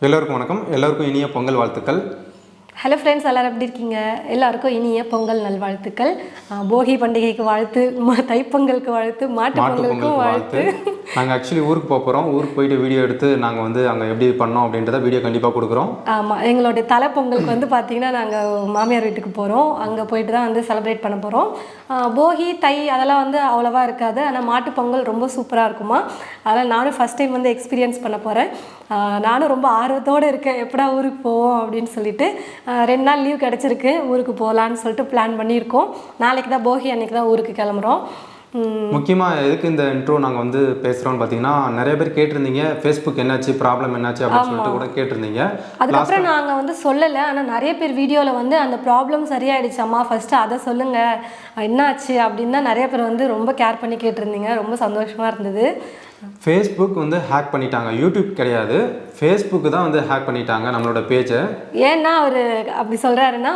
எல்லோருக்கும் வணக்கம். எல்லோருக்கும் இனிய பொங்கல் வாழ்த்துக்கள். ஹலோ ஃப்ரெண்ட்ஸ், எல்லோரும் எப்படி இருக்கீங்க? எல்லாருக்கும் இனிய பொங்கல் நல்வாழ்த்துக்கள். போகி பண்டிகைக்கு வாழ்த்து, தைப்பொங்கலுக்கு வாழ்த்து, மாட்டு பொங்கலுக்கும் வாழ்த்து. நாங்கள் ஆக்சுவலி ஊருக்கு போகிறோம். ஊருக்கு போயிட்டு வீடியோ எடுத்து நாங்கள் வந்து அங்கே எப்படி பண்ணோம் அப்படின்றத வீடியோ கண்டிப்பாக கொடுக்குறோம். ஆமாம், எங்களுடைய தலை பொங்கலுக்கு வந்து பார்த்திங்கன்னா நாங்கள் மாமியார் வீட்டுக்கு போகிறோம். அங்கே போயிட்டு தான் வந்து செலிப்ரேட் பண்ண போகிறோம். போகி தை அதெல்லாம் வந்து அவ்வளோவா இருக்காது. ஆனால் மாட்டு பொங்கல் ரொம்ப சூப்பராக இருக்குமா. அதனால் நானும் ஃபஸ்ட் டைம் வந்து எக்ஸ்பீரியன்ஸ் பண்ண போகிறேன். நானும் ரொம்ப ஆர்வத்தோடு இருக்கேன், எப்படா ஊருக்கு போவோம் அப்படின்னு சொல்லிட்டு. 2 நாள் லீவ் கிடச்சிருக்கு, ஊருக்கு போகலான்னு சொல்லிட்டு பிளான் பண்ணியிருக்கோம். நாளைக்கு தான் போகி, அன்றைக்கி தான் ஊருக்கு கிளம்புறோம். முக்கியமாக எதுக்கு இந்த இன்ட்ரோ நாங்கள் வந்து பேசுகிறோம்னு பார்த்தீங்கன்னா, நிறைய பேர் கேட்டிருந்தீங்க ஃபேஸ்புக் என்னாச்சு, ப்ராப்ளம் என்னாச்சு அப்படின்னு சொல்லிட்டு கூட கேட்டிருந்தீங்க. அதுக்கப்புறம் நாங்கள் வந்து சொல்லலை, ஆனால் நிறைய பேர் வீடியோவில் வந்து அந்த ப்ராப்ளம் சரியாயிடுச்சாம்மா, ஃபஸ்ட்டு அதை சொல்லுங்கள் என்னாச்சு அப்படின்னு தான் நிறைய பேர் வந்து ரொம்ப கேர் பண்ணி கேட்டிருந்தீங்க. ரொம்ப சந்தோஷமாக இருந்தது. ஃபேஸ்புக் வந்து ஹேக் பண்ணிட்டாங்க, யூடியூப் கிடையாது. ஃபேஸ்புக்கு தான் வந்து ஹேக் பண்ணிட்டாங்க நம்மளோட பேஜை. ஏன்னா அவர் அப்படி சொல்கிறாருன்னா,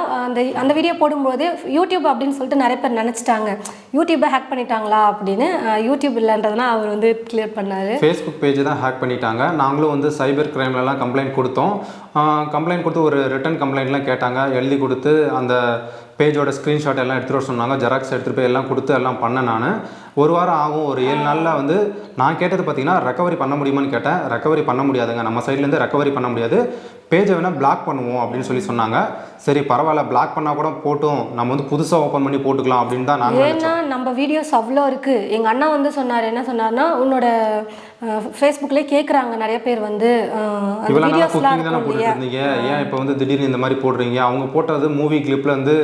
அந்த வீடியோ போடும்போது யூடியூப் அப்படின்னு சொல்லிட்டு நிறைய பேர் நினச்சிட்டாங்க, யூடியூப்பை ஹேக் பண்ணிட்டாங்களா அப்படின்னு. யூடியூப் இல்லைன்றதுனா அவர் வந்து கிளியர் பண்ணார். ஃபேஸ்புக் பேஜை தான் ஹேக் பண்ணிட்டாங்க. நாங்களும் வந்து சைபர் கிரைம்லலாம் கம்ப்ளைண்ட் கொடுத்தோம். கம்ப்ளைண்ட் கொடுத்து ஒரு ரிட்டன் கம்ப்ளைண்ட்லாம் கேட்டாங்க. எழுதி கொடுத்து அந்த பேஜோட ஸ்க்ரீன்ஷாட் எல்லாம் எடுத்துகிட்டு வர சொன்னாங்க. ஜெராக்ஸ் எடுத்துகிட்டு போய் எல்லாம் கொடுத்து எல்லாம் பண்ணேன். நான் 1 வாரம் ஆகும், ஒரு 7 நாளில் வந்து நான் கேட்டது பார்த்தீங்கன்னா ரெக்கவரி பண்ண முடியுமான்னு கேட்டேன். ரெக்கவரி பண்ண முடியாதுங்க, நம்ம சைட்லேருந்து ரெக்கவரி பண்ண முடியாது, பேஜை வேணால் பிளாக் பண்ணுவோம் அப்படின்னு சொன்னாங்க. சரி பரவாயில்ல, பிளாக் பண்ணால் கூட போட்டும், நம்ம வந்து புதுசாக ஓப்பன் பண்ணி போட்டுக்கலாம் அப்படின்னு தான் நாங்கள். ஏன்னா நம்ம வீடியோஸ் அவ்வளோ இருக்குது. எங்கள் அண்ணா வந்து சொன்னார், என்ன சொன்னார்னா, உன்னோட ஃபேஸ்புக்லேயே கேட்குறாங்க நிறைய பேர் வந்து இவ்வளோ நாளாக குக்கிங் தானே போட்டுட்டு இருந்தீங்க, ஏன் இப்போ வந்து திடீர்னு இந்த மாதிரி போடுறீங்க. அவங்க போட்டது மூவி கிளிப்பில் வந்து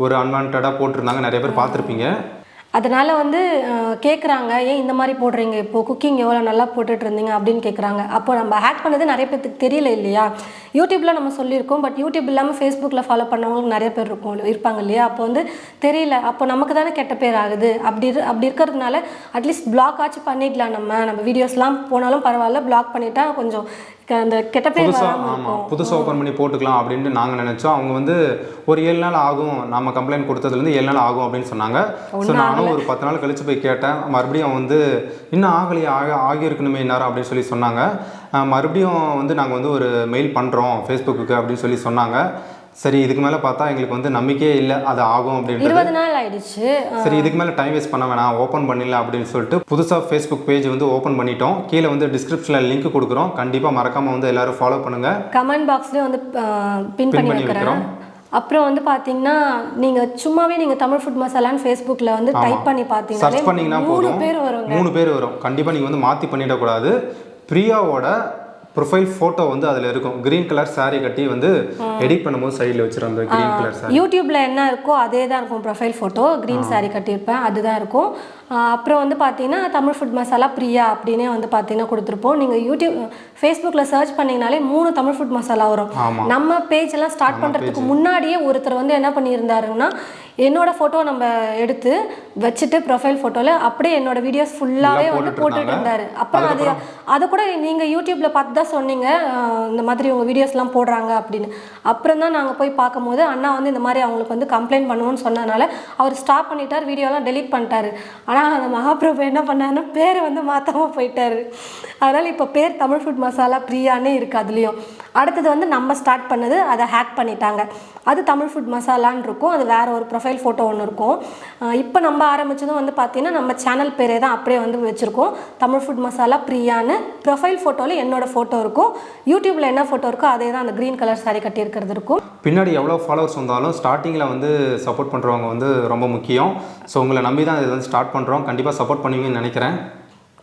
ஒரு அன்வான்டாக போட்டிருந்தாங்க, நிறைய பேர் பார்த்துருப்பீங்க. அதனால் வந்து கேட்குறாங்க, ஏன் இந்த மாதிரி போடுறீங்க, இப்போது குக்கிங் எவ்வளோ நல்லா போட்டுட்டு இருந்தீங்க அப்படின்னு கேட்குறாங்க. அப்போ நம்ம ஹேக் பண்ணது நிறைய பேருக்கு தெரியல இல்லையா. யூடியூப்பில் நம்ம சொல்லியிருக்கோம், பட் யூடியூப் இல்லாமல் ஃபேஸ்புக்கில் ஃபாலோ பண்ணவங்களுக்கு நிறைய பேர் இருப்பாங்க இல்லையா. அப்போ வந்து தெரியல, அப்போ நமக்கு தானே கெட்ட பேர் ஆகுது. அப்படி இருக்கிறதுனால அட்லீஸ்ட் பிளாக் ஆச்சு பண்ணிடலாம். நம்ம வீடியோஸ்லாம் போனாலும் பரவாயில்ல, பிளாக் பண்ணிட்டா கொஞ்சம் அந்த கெட்ட பேர் புதுசாக ஓப்பன் பண்ணி போட்டுக்கலாம் அப்படின்ட்டு நாங்கள் நினச்சோம். அவங்க வந்து ஒரு 7 நாள் ஆகும், நம்ம கம்ப்ளைண்ட் கொடுத்ததுலேருந்து 7 நாள் ஆகும் அப்படின்னு சொன்னாங்க. ஸோ நானும் ஒரு 10 நாள் கழித்து போய் கேட்டேன். மறுபடியும் வந்து இன்னும் ஆகியிருக்கணுமே நேரம் அப்படின்னு சொன்னாங்க. மறுபடியும் வந்து நாங்கள் வந்து ஒரு மெயில் பண்ணுறோம் ஃபேஸ்புக்கு அப்படின்னு சொன்னாங்க. சரி, இதுக்கு மேலே பார்த்தா எங்களுக்கு வந்து நம்பிக்கையே இல்லை அது ஆகும் அப்படின்ட்டு. 20 நாள் ஆயிடுச்சு. சரி, இதுக்கு மேலே டைம் வேஸ்ட் பண்ண வேணாம், ஓப்பன் பண்ணிடலாம் அப்படின்னு சொல்லிட்டு புதுசாக ஃபேஸ்புக் பேஜ் வந்து ஓப்பன் பண்ணிட்டோம். கீழே வந்து டிஸ்கிரிப்ஷனில் லிங்க் கொடுக்குறோம், கண்டிப்பாக மறக்காமல் வந்து எல்லோரும் ஃபாலோ பண்ணுங்கள். கமெண்ட் பாக்ஸ்லேயும் வந்து பின் பண்ணி வைக்கிறோம். அப்புறம் வந்து பார்த்தீங்கன்னா, நீங்கள் சும்மாவே நீங்கள் தமிழ் ஃபுட் மசாலான்னு ஃபேஸ்புக்கில் வந்து டைப் பண்ணி பார்த்தீங்கன்னா சர்ச் பண்ணிங்கன்னா 3 பேர் வரும். கண்டிப்பாக நீங்கள் வந்து மாற்றி பண்ணிடக்கூடாது. பிரியாவோட ப்ரொஃபைல் ஃபோட்டோ வந்து அதில் இருக்கும். க்ரீன் கலர் சாரீ கட்டி வந்து எடிட் பண்ணும்போது சைடில் வச்சுருந்த அந்த க்ரீன் கலர் சாரீ. யூடியூப்பில் என்ன இருக்கோ அதே தான் இருக்கும் ப்ரொஃபைல் ஃபோட்டோ. க்ரீன் சாரீ கட்டியிருப்பேன், அதுதான் இருக்கும். அப்புறம் வந்து பார்த்தீங்கன்னா தமிழ் ஃபுட் மசாலா பிரியா அப்படின்னே வந்து பார்த்தீங்கன்னா கொடுத்துருப்போம். நீங்கள் யூடியூப் ஃபேஸ்புக்கில் சர்ச் பண்ணிங்கனாலே 3 தமிழ் ஃபுட் மசாலா வரும். நம்ம பேஜ் எல்லாம் ஸ்டார்ட் பண்ணுறதுக்கு முன்னாடியே ஒருத்தர் வந்து என்ன பண்ணியிருந்தாருங்கன்னா, என்னோட ஃபோட்டோ நம்ம எடுத்து வச்சுட்டு ப்ரொஃபைல் ஃபோட்டோவில் அப்படியே என்னோட வீடியோஸ் ஃபுல்லாகவே வந்து போட்டுட்டு இருந்தார். அப்புறம் அதை கூட நீங்கள் யூடியூப்பில் பார்த்து தான் சொன்னீங்க, இந்த மாதிரி உங்கள் வீடியோஸ்லாம் போடுறாங்க அப்படின்னு. அப்புறம் தான் நாங்கள் போய் பார்க்கும்போது அண்ணா வந்து இந்த மாதிரி அவங்களுக்கு வந்து கம்ப்ளைண்ட் பண்ணுவோன்னு சொன்னதுனால அவர் ஸ்டாப் பண்ணிட்டார், வீடியோலாம் டெலீட் பண்ணிட்டார். ஆனால் அந்த மகாபிரபு என்ன பண்ணாருன்னா பேரை வந்து மாற்றாமல் போயிட்டார். அதனால் இப்போ பேர் தமிழ் ஃபுட் மசாலா பிரியானே இருக்குது அதுலேயும். அடுத்தது வந்து நம்ம ஸ்டார்ட் பண்ணது, அதை ஹேக் பண்ணிட்டாங்க. அது தமிழ் ஃபுட் மசாலான்னு இருக்கும், அது வேறு ஒரு ப்ரொஃபைல் ஃபோட்டோ ஒன்று இருக்கும். இப்போ நம்ம ஆரம்பித்ததும் வந்து பார்த்திங்கன்னா நம்ம சேனல் பேரே தான் அப்படியே வந்து வச்சுருக்கோம், தமிழ் ஃபுட் மசாலா பிரியான்னு. ப்ரொஃபைல் ஃபோட்டோவில் என்னோடய ஃபோட்டோ இருக்கும், யூடியூப்பில் என்ன ஃபோட்டோ இருக்கோ அதே தான் அந்த க்ரீன் கலர் சாரீ கட்டியிருக்கிறது இருக்கும். பின்னாடி எவ்வளோ ஃபாலோவர்ஸ் வந்தாலும் ஸ்டார்டிங்கில் வந்து சப்போர்ட் பண்ணுறவங்க வந்து ரொம்ப முக்கியம். ஸோ உங்களை நம்பி தான் இது வந்து ஸ்டார்ட் பண்ணுறோம். கண்டிப்பாக சப்போர்ட் பண்ணுவீங்கன்னு நினைக்கிறேன்.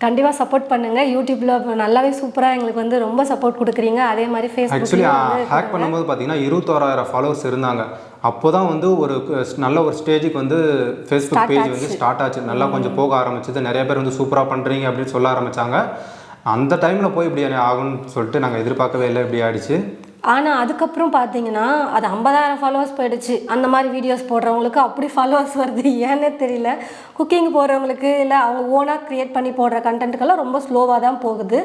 கண்டிப்பாக சப்போர்ட் பண்ணுங்கள். யூடியூப்பில் நல்லாவே சூப்பராக எங்களுக்கு வந்து ரொம்ப சப்போர்ட் கொடுக்குறீங்க. அதே மாதிரி ஆக்சுவலி ஹேக் பண்ணும்போது பார்த்தீங்கன்னா 21,000 ஃபாலோவர்ஸ் இருந்தாங்க. அப்போ தான் வந்து ஒரு நல்ல ஒரு ஸ்டேஜுக்கு வந்து ஃபேஸ்புக் பேஜ் வந்து ஸ்டார்ட் ஆச்சு. நல்லா கொஞ்சம் போக ஆரம்பிச்சது. நிறைய பேர் வந்து சூப்பராக பண்ணுறீங்க அப்படின்னு சொல்ல ஆரம்பித்தாங்க. அந்த டைமில் போய் இப்படி ஆகும்னு சொல்லிட்டு நாங்கள் எதிர்பார்க்கவே இல்லை, இப்படி ஆகிடுச்சு. ஆனால் அதுக்கப்புறம் பார்த்தீங்கன்னா அது 50,000 ஃபாலோவர்ஸ் போயிடுச்சு. அந்த மாதிரி வீடியோஸ் போடுறவங்களுக்கு அப்படி ஃபாலோவர்ஸ் வருது, ஏன்னே தெரியல. குக்கிங் போடுறவங்களுக்கு இல்லை அவங்க ஓனாக க்ரியேட் பண்ணி போடுற கண்டென்ட்டுக்கெல்லாம் ரொம்ப ஸ்லோவாக தான் போகுது.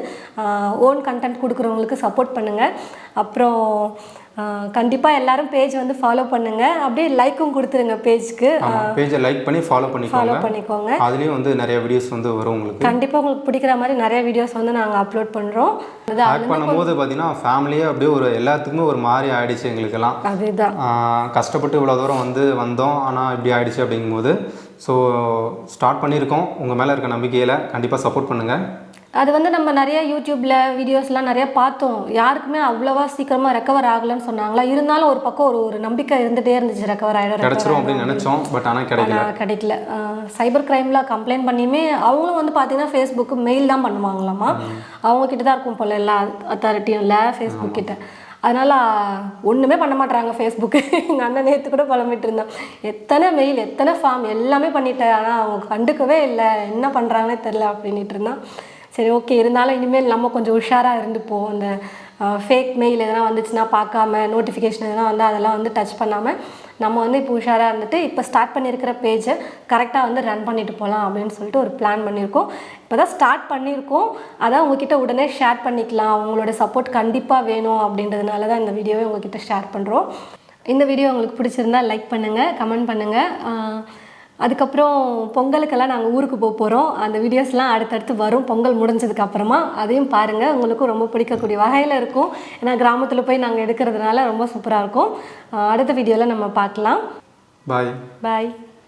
ஓன் கண்டென்ட் கொடுக்குறவங்களுக்கு சப்போர்ட் பண்ணுங்கள். அப்புறம் கண்டிப்பாக எல்லாரும் பேஜ் வந்து ஃபாலோ பண்ணுங்கள், அப்படியே லைக்கும் கொடுத்துருங்க பேஜ்க்கு. பேஜை லைக் பண்ணி ஃபாலோ ஃபாலோ பண்ணிக்கோங்க. அதுலேயும் வந்து நிறைய வீடியோஸ் வந்து வரும் உங்களுக்கு. கண்டிப்பாக உங்களுக்கு பிடிக்கிற மாதிரி நிறைய வீடியோஸ் வந்து நாங்கள் அப்லோட் பண்ணுறோம். ஹேக் பண்ணும்போது பார்த்தீங்கன்னா ஃபேமிலியே அப்படியே ஒரு எல்லாத்துக்குமே ஒரு மாதிரி ஆயிடுச்சு எங்களுக்கெல்லாம். அதுதான் கஷ்டப்பட்டு இவ்வளோ தூரம் வந்தோம், ஆனால் இப்படி ஆயிடுச்சு அப்படிங்கும்போது ஸோ ஸ்டார்ட் பண்ணியிருக்கோம். உங்கள் மேலே இருக்க நம்பிக்கையில் கண்டிப்பாக சப்போர்ட் பண்ணுங்கள். அது வந்து நம்ம நிறைய யூடியூப்பில் வீடியோஸ்லாம் நிறைய பார்த்தோம், யாருக்குமே அவ்வளோவா சீக்கிரமாக ரெக்கவர் ஆகலைன்னு சொன்னாங்களா. இருந்தாலும் ஒரு பக்கம் ஒரு நம்பிக்கை இருந்துகிட்டே இருந்துச்சு, ரெக்கவர் கிடைச்சிரும் அப்படின்னு நினச்சோம். பட் ஆனால் கிடைக்கல. சைபர் கிரைமில் கம்ப்ளைண்ட் பண்ணியுமே அவங்களும் வந்து பார்த்தீங்கன்னா ஃபேஸ்புக்கு மெயில் தான் பண்ணுவாங்களாமா. அவங்கக்கிட்ட தான் இருக்கும் போல் எல்லா அத்தாரிட்டியும் இல்லை ஃபேஸ்புக் கிட்ட. அதனால் ஒன்றுமே பண்ண மாட்டாங்க ஃபேஸ்புக்கு. எங்கள் அண்ணன் நேற்று கூட புலம்பிட்டு இருந்தான், எத்தனை மெயில் எத்தனை ஃபார்ம் எல்லாமே பண்ணிட்டேன், ஆனால் அவங்க கண்டுக்கவே இல்லை, என்ன பண்ணுறாங்கன்னே தெரில அப்படின்ட்டு இருந்தான். சரி ஓகே, இருந்தாலும் இனிமேல் நம்ம கொஞ்சம் உஷாராக இருந்துப்போம். அந்த ஃபேக் மெயில் எதனா வந்துச்சுன்னா பார்க்காம, நோட்டிஃபிகேஷன் எதனா வந்து அதெல்லாம் வந்து டச் பண்ணாமல் நம்ம வந்து இப்போ உஷாராக இருந்துட்டு இப்போ ஸ்டார்ட் பண்ணியிருக்கிற பேஜை கரெக்டாக வந்து ரன் பண்ணிட்டு போகலாம் அப்படின்னு சொல்லிட்டு ஒரு பிளான் பண்ணியிருக்கோம். இப்போ தான் ஸ்டார்ட் பண்ணியிருக்கோம், அதான் உங்ககிட்ட உடனே ஷேர் பண்ணிக்கலாம். உங்களோட சப்போர்ட் கண்டிப்பாக வேணும் அப்படின்றதுனால தான் இந்த வீடியோவை உங்ககிட்ட ஷேர் பண்ணுறோம். இந்த வீடியோ உங்களுக்கு பிடிச்சிருந்தா லைக் பண்ணுங்கள், கமெண்ட் பண்ணுங்கள். அதுக்கப்புறம் பொங்கலுக்கெல்லாம் நாங்கள் ஊருக்கு போகிறோம். அந்த வீடியோஸ்லாம் அடுத்தடுத்து வரும் பொங்கல் முடிஞ்சதுக்கப்புறமா. அதையும் பாருங்கள், உங்களுக்கும் ரொம்ப பிடிக்கக்கூடிய வகையில் இருக்கும். ஏன்னா கிராமத்தில் போய் நாங்கள் எடுக்கிறதுனால ரொம்ப சூப்பராக இருக்கும். அடுத்த வீடியோவில் நம்ம பார்க்கலாம். பாய்.